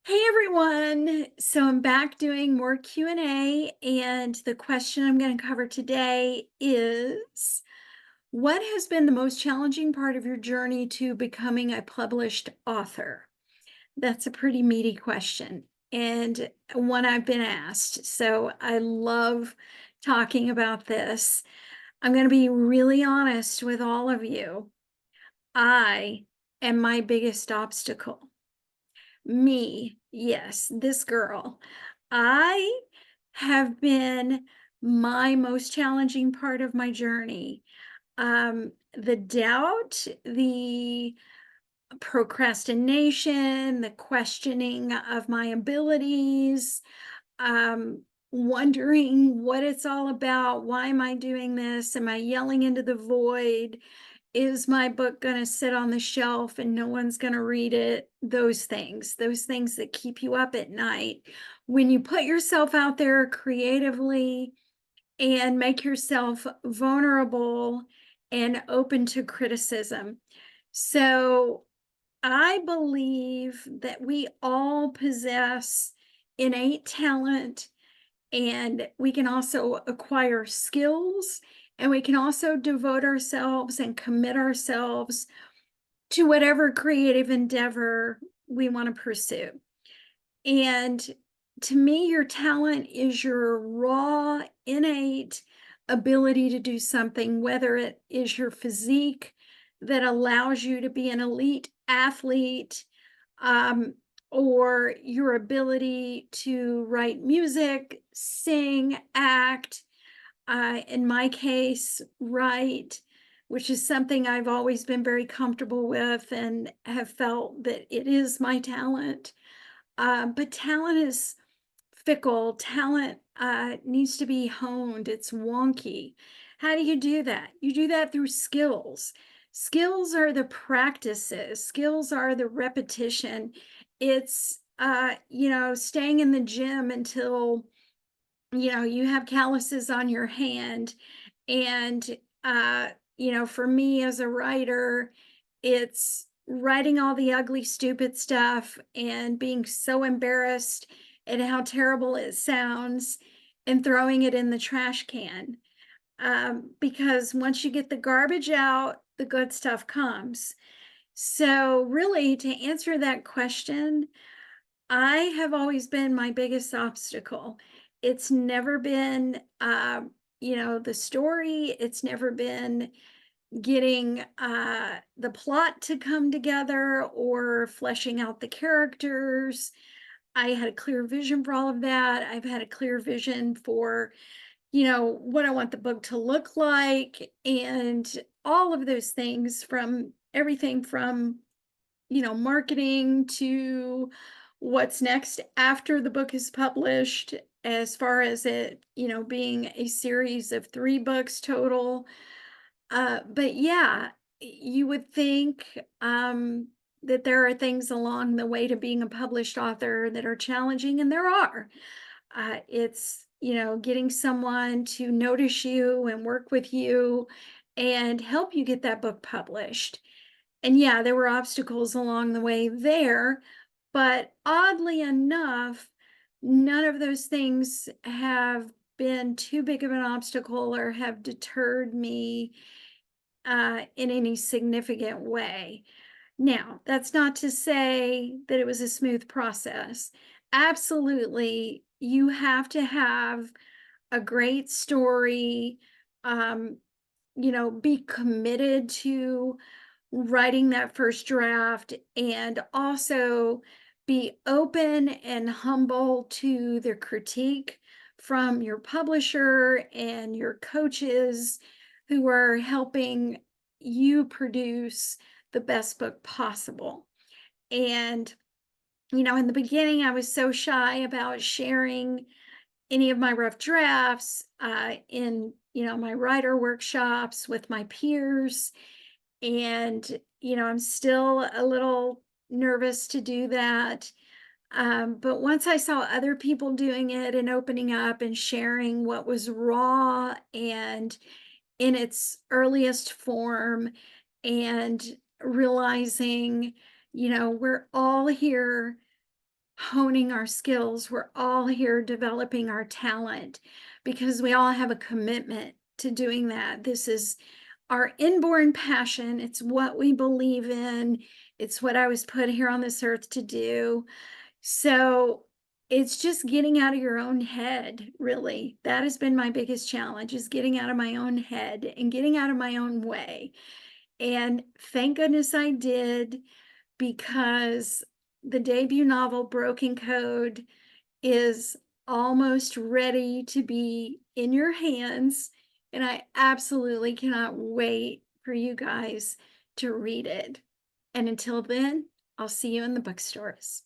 Hey everyone. So I'm back doing more Q&A, and the question I'm going to cover today is, what has been the most challenging part of your journey to becoming a published author? That's a pretty meaty question and one I've been asked. So I love talking about this. I'm going to be really honest with all of you. I am my biggest obstacle. Me, yes, this girl. I have been my most challenging part of my journey. The doubt, the procrastination, the questioning of my abilities, wondering what it's all about. Why am I doing this? Am I yelling into the void? Is my book going to sit on the shelf and no one's going to read it? Those things that keep you up at night. When you put yourself out there creatively and make yourself vulnerable and open to criticism. So I believe that we all possess innate talent, and we can also acquire skills, and we can also devote ourselves and commit ourselves to whatever creative endeavor we want to pursue. And to me, your talent is your raw, innate ability to do something, whether it is your physique that allows you to be an elite athlete, um, or your ability to write music, sing, act, in my case, write, which is something I've always been very comfortable with and have felt that it is my talent. But talent is fickle. Talent needs to be honed. It's wonky. How do you do that? You do that through skills. Skills are the practices. Skills are the repetition. It's staying in the gym until you have calluses on your hand. And for me as a writer, it's writing all the ugly, stupid stuff and being so embarrassed at how terrible it sounds and throwing it in the trash can. Because once you get the garbage out, the good stuff comes. So, really, to answer that question, I have always been my biggest obstacle. It's never been, the story. It's never been getting the plot to come together or fleshing out the characters. I had a clear vision for all of that. I've had a clear vision for, what I want the book to look like, and all of those things, from everything from marketing to what's next after the book is published, as far as it, being a series of 3 books total. But yeah, you would think that there are things along the way to being a published author that are challenging, and there are. It's, getting someone to notice you and work with you and help you get that book published. And yeah, there were obstacles along the way there, but oddly enough, none of those things have been too big of an obstacle or have deterred me in any significant way. Now, that's not to say that it was a smooth process. Absolutely, you have to have a great story, um, be committed to writing that first draft, and also be open and humble to the critique from your publisher and your coaches who are helping you produce the best book possible. And, in the beginning, I was so shy about sharing any of my rough drafts in, my writer workshops with my peers. And, I'm still a little nervous to do that. But once I saw other people doing it and opening up and sharing what was raw and in its earliest form, and realizing, we're all here honing our skills. We're all here developing our talent because we all have a commitment to doing that. This is our inborn passion. It's what we believe in. It's what I was put here on this earth to do. So it's just getting out of your own head, really. That has been my biggest challenge, is getting out of my own head and getting out of my own way. And thank goodness I did, because the debut novel, Broken Code, is almost ready to be in your hands. And I absolutely cannot wait for you guys to read it. And until then, I'll see you in the bookstores.